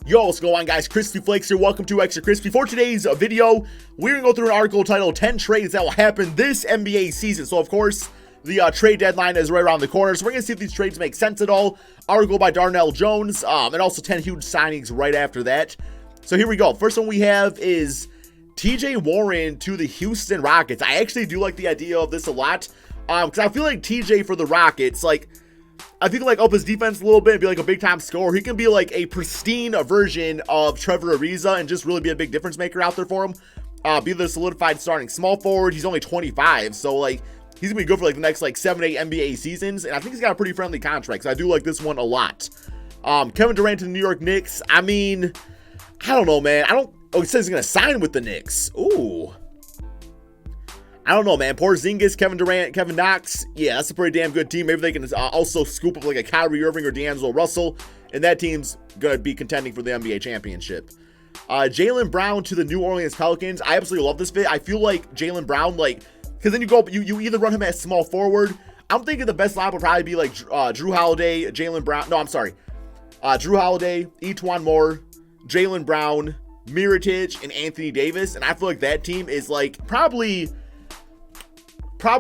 Yo, what's going on, guys? Crispy Flakes here. Welcome to Extra Crispy. For today's video, we're going to go through an article titled 10 Trades That Will Happen This NBA Season. So, of course, the trade deadline is right around the corner, so we're going to see if these trades make sense at all. Article by Darnell Jones, and also 10 huge signings right after that. So here we go. First one we have is TJ Warren to the Houston Rockets. I actually do like the idea of this a lot, because I feel like TJ for the Rockets, like, I think like up his defense a little bit and be like a big time scorer. He can be like a pristine version of Trevor Ariza and just really be a big difference maker out there for him. Be the solidified starting small forward. He's only 25, so like he's gonna be good for like the next like 7 to 8 NBA seasons, and I think he's got a pretty friendly contract, so I do like this one a lot. Kevin Durant to the New York Knicks. I mean, I don't know, man. Oh, he says he's gonna sign with the Knicks. Ooh, I don't know, man. Porzingis, Kevin Durant, Kevin Knox. Yeah, that's a pretty damn good team. Maybe they can also scoop up like a Kyrie Irving or D'Angelo Russell, and that team's gonna be contending for the NBA championship. Jaylen Brown to the New Orleans Pelicans. I absolutely love this fit. I feel like Jaylen Brown, like, because then you either run him as small forward. I'm thinking the best line would probably be like Drew Holiday, Jaylen Brown. No, I'm sorry. Drew Holiday, Etuan Moore, Jaylen Brown, Mirotic, and Anthony Davis. And I feel like that team is like probably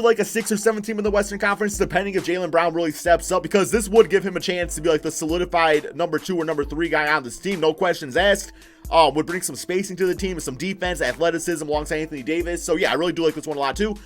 like a 6 or 7 team in the Western Conference, depending if Jaylen Brown really steps up, because this would give him a chance to be like the solidified number 2 or number 3 guy on this team. No questions asked. Would bring some spacing to the team and some defense, athleticism alongside Anthony Davis. So yeah, I really do like this one a lot too.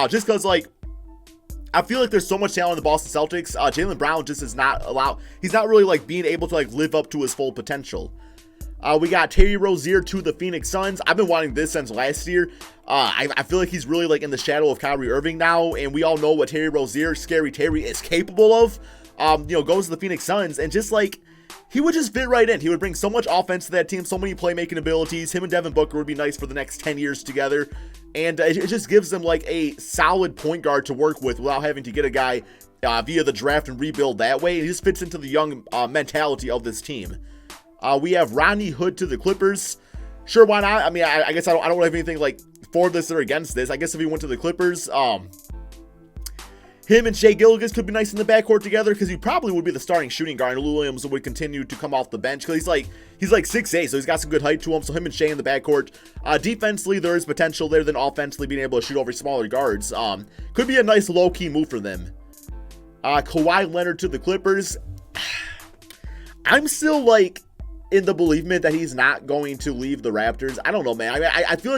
Just because like I feel like there's so much talent in the Boston Celtics. Jaylen Brown just is not allowed. He's not really like being able to like live up to his full potential. We got Terry Rozier to the Phoenix Suns. I've been wanting this since last year. I feel like he's really like in the shadow of Kyrie Irving now, and we all know what Terry Rozier, Scary Terry, is capable of. Goes to the Phoenix Suns, and just like he would just fit right in. He would bring so much offense to that team, so many playmaking abilities. Him and Devin Booker would be nice for the next 10 years together, and it just gives them like a solid point guard to work with without having to get a guy via the draft and rebuild that way. He just fits into the young mentality of this team. We have Rodney Hood to the Clippers. Sure, why not? I mean, I guess I don't have anything like for this or against this. I guess if he went to the Clippers, him and Shai Gilgeous could be nice in the backcourt together, because he probably would be the starting shooting guard, and Lou Williams would continue to come off the bench because he's like 6'8", so he's got some good height to him. So him and Shai in the backcourt. Defensively, there is potential there. Then offensively, being able to shoot over smaller guards could be a nice low-key move for them. Kawhi Leonard to the Clippers. I'm still like in the believement that he's not going to leave the Raptors. I don't know, man. I mean, I feel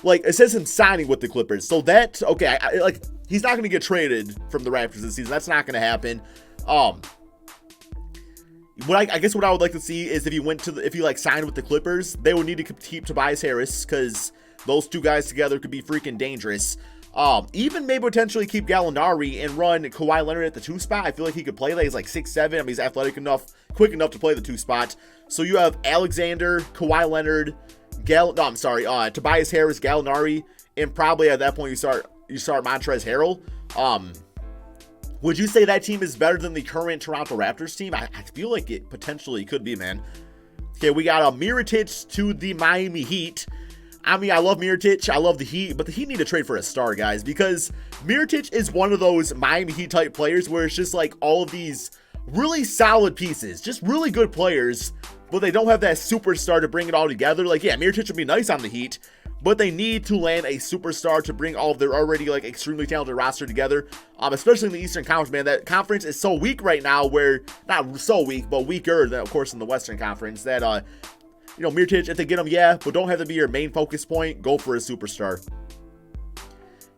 like it says him signing with the Clippers, so that okay. Like he's not going to get traded from the Raptors this season. That's not going to happen. I guess what I would like to see is if he like signed with the Clippers, they would need to keep Tobias Harris, because those two guys together could be freaking dangerous. Even maybe potentially keep Gallinari and run Kawhi Leonard at the 2 spot. I feel like he could play that. He's like 6'7". I mean, he's athletic enough, quick enough to play the 2 spot. So you have Alexander, Kawhi Leonard, Tobias Harris, Gallinari, and probably at that point you start Montrezl Harrell. Would you say that team is better than the current Toronto Raptors team? I feel like it potentially could be, man. Okay, we got Mirotic to the Miami Heat. I mean, I love Mirotic, I love the Heat, but the Heat need to trade for a star, guys, because Mirotic is one of those Miami Heat type players where it's just like all of these really solid pieces, just really good players, but they don't have that superstar to bring it all together. Like, yeah, Mirotic would be nice on the Heat, but they need to land a superstar to bring all of their already like extremely talented roster together, especially in the Eastern Conference, man. That conference is so weak right now, where not so weak, but weaker than, of course, in the Western Conference, that Mirotic, if they get him, yeah, but don't have to be your main focus point. Go for a superstar.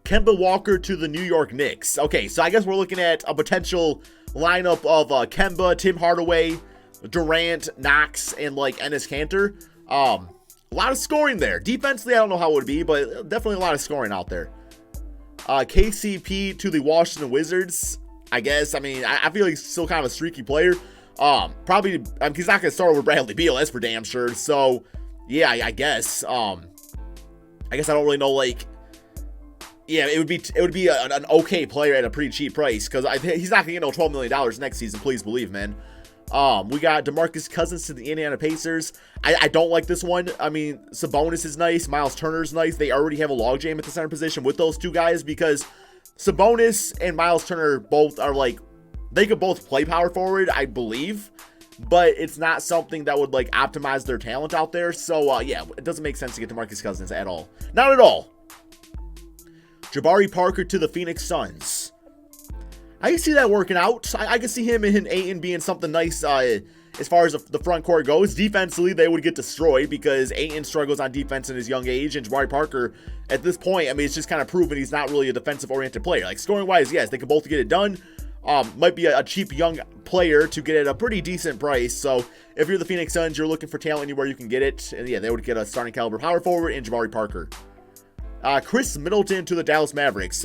Kemba Walker to the New York Knicks. Okay, so I guess we're looking at a potential lineup of Kemba, Tim Hardaway, Durant, Knox, and like Enes Kanter. A lot of scoring there. Defensively, I don't know how it would be, but definitely a lot of scoring out there. KCP to the Washington Wizards. I guess, I mean, I feel like he's still kind of a streaky player. Probably, he's not going to start with Bradley Beal, that's for damn sure. So, yeah, I guess. I guess I don't really know, like, yeah, it would be an okay player at a pretty cheap price, because he's not going to get no $12 million next season, please believe, man. We got DeMarcus Cousins to the Indiana Pacers. I don't like this one. I mean, Sabonis is nice, Miles Turner's nice. They already have a logjam at the center position with those two guys, because Sabonis and Miles Turner both are like, they could both play power forward, I believe. but it's not something that would like optimize their talent out there. So yeah, it doesn't make sense to get DeMarcus Cousins at all. Not at all. Jabari Parker to the Phoenix Suns. I can see that working out. I can see him and Ayton being something nice as far as the front court goes. Defensively, they would get destroyed because Ayton struggles on defense in his young age, and Jabari Parker, at this point, I mean, it's just kind of proven he's not really a defensive-oriented player. Like, scoring-wise, yes, they can both get it done. Might be a cheap young player to get at a pretty decent price. So, if you're the Phoenix Suns, you're looking for talent anywhere you can get it. And yeah, they would get a starting caliber power forward in Jabari Parker. Chris Middleton to the Dallas Mavericks.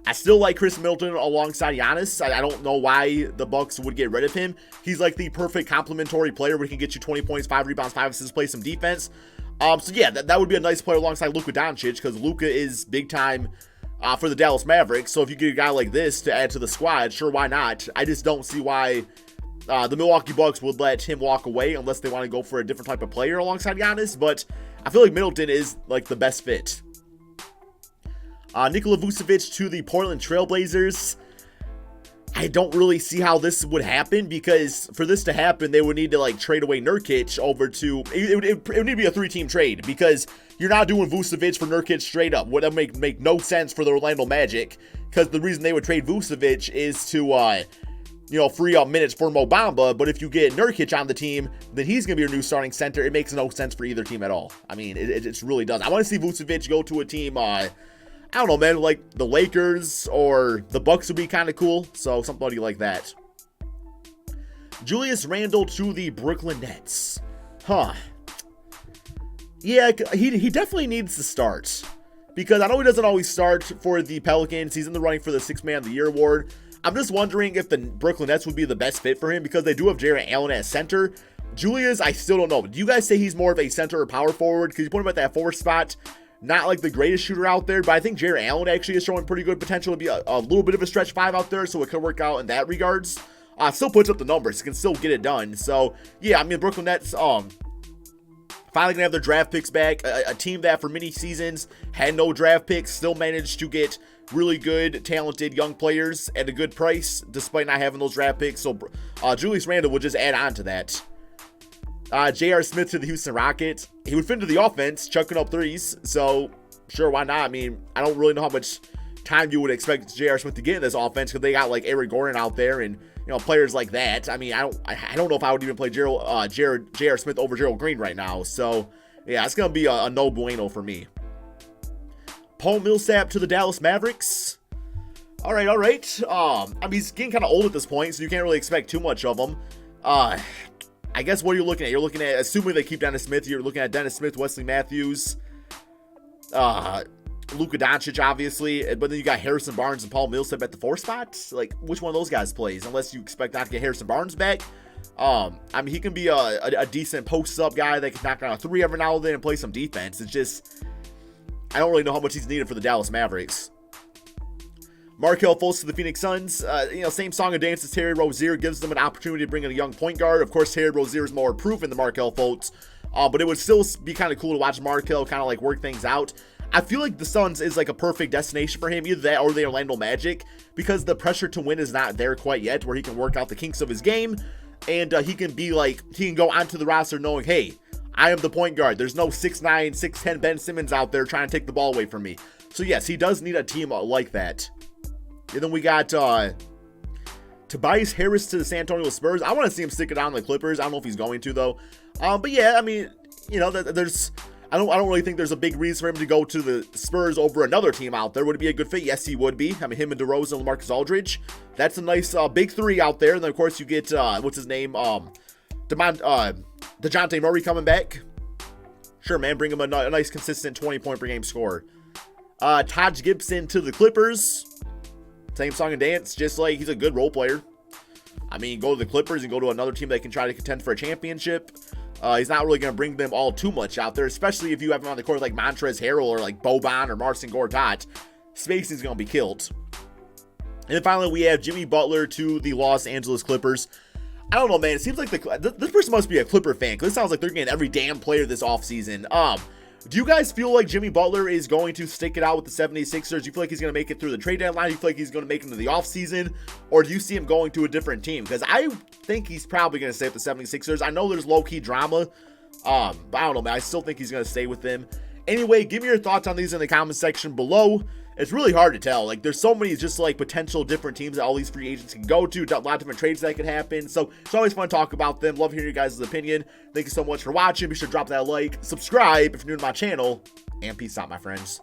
I still like Chris Middleton alongside Giannis. I don't know why the Bucks would get rid of him. He's like the perfect complementary player where he can get you 20 points, 5 rebounds, 5 assists, play some defense. So yeah, that would be a nice player alongside Luka Doncic, because Luka is big time for the Dallas Mavericks. So if you get a guy like this to add to the squad, sure, why not? I just don't see why the Milwaukee Bucks would let him walk away unless they want to go for a different type of player alongside Giannis. But I feel like Middleton is like the best fit. Nikola Vucevic to the Portland Trailblazers. I don't really see how this would happen, because for this to happen, they would need to like trade away Nurkic over to, it would need to be a 3-team trade, because you're not doing Vucevic for Nurkic straight up. Would make no sense for the Orlando Magic, because the reason they would trade Vucevic is to, free up minutes for Mo Bamba. But if you get Nurkic on the team, then he's going to be your new starting center. It makes no sense for either team at all. I mean, it really does. I want to see Vucevic go to a team, I don't know, man, like the Lakers or the Bucks would be kind of cool. So somebody like that. Julius Randle to the Brooklyn Nets. Yeah, he definitely needs to start, because I know he doesn't always start for the Pelicans. He's in the running for the 6th Man of the Year award. I'm just wondering if the Brooklyn Nets would be the best fit for him, because they do have Jarrett Allen at center. Julius, I still don't know. Do you guys say he's more of a center or power forward? Because you put him at that 4th spot. Not like the greatest shooter out there, but I think Jarrett Allen actually is showing pretty good potential to be a little bit of a stretch 5 out there, so it could work out in that regards. Still puts up the numbers, can still get it done. So yeah, I mean, Brooklyn Nets finally gonna have their draft picks back. A team that for many seasons had no draft picks still managed to get really good, talented young players at a good price despite not having those draft picks. So Julius Randle will just add on to that. J.R. Smith to the Houston Rockets. He would fit into the offense, chucking up threes. So, sure, why not? I mean, I don't really know how much time you would expect J.R. Smith to get in this offense, because they got like Eric Gordon out there and players like that. I mean, I don't know if I would even play J.R. Smith over Gerald Green right now. So, yeah, it's gonna be a no bueno for me. Paul Millsap to the Dallas Mavericks. All right. I mean, he's getting kind of old at this point, so you can't really expect too much of him. I guess what are you looking at? You're looking at, assuming they keep Dennis Smith, you're looking at Dennis Smith, Wesley Matthews, Luka Doncic, obviously, but then you got Harrison Barnes and Paul Millsap at the 4 spot. Like, which one of those guys plays? Unless you expect not to get Harrison Barnes back. I mean, he can be a decent post-up guy that can knock down a 3 every now and then and play some defense. It's just, I don't really know how much he's needed for the Dallas Mavericks. Markelle Fultz to the Phoenix Suns. Same song and dance as Terry Rozier, gives them an opportunity to bring in a young point guard. Of course, Terry Rozier is more proven than Markelle Fultz, but it would still be kind of cool to watch Markelle kind of like work things out. I feel like the Suns is like a perfect destination for him, either that or the Orlando Magic, because the pressure to win is not there quite yet, where he can work out the kinks of his game, and he can go onto the roster knowing, hey, I am the point guard. There's no 6'9", 6'10" Ben Simmons out there trying to take the ball away from me. So yes, he does need a team like that. And then we got Tobias Harris to the San Antonio Spurs. I want to see him stick it down the Clippers. I don't know if he's going to, though. But yeah, I mean, there's I don't really think there's a big reason for him to go to the Spurs over another team out there. Would it be a good fit? Yes, he would be. I mean, him and DeRozan and LaMarcus Aldridge. That's a nice big 3 out there. And then of course you get what's his name? DeJounte Murray coming back. Sure, man, bring him a nice consistent 20-point per game score. Taj Gibson to the Clippers. Same song and dance, just like he's a good role player. I mean, go to the Clippers and go to another team that can try to contend for a championship. He's not really going to bring them all too much out there, especially if you have him on the court like Montrezl Harrell or like Boban or Marcin Gortat. Spacing's going to be killed. And then finally, we have Jimmy Butler to the Los Angeles Clippers. I don't know, man. It seems like this person must be a Clipper fan, because it sounds like they're getting every damn player this offseason. Do you guys feel like Jimmy Butler is going to stick it out with the 76ers? Do you feel like he's going to make it through the trade deadline? Do you feel like he's going to make it into the offseason? Or do you see him going to a different team? Because I think he's probably going to stay with the 76ers. I know there's low-key drama, but I don't know, man. I still think he's going to stay with them. Anyway, give me your thoughts on these in the comment section below. It's really hard to tell. Like, there's so many just like potential different teams that all these free agents can go to. A lot of different trades that could happen. So it's always fun to talk about them. Love hearing your guys' opinion. Thank you so much for watching. Be sure to drop that like, subscribe if you're new to my channel, and peace out, my friends.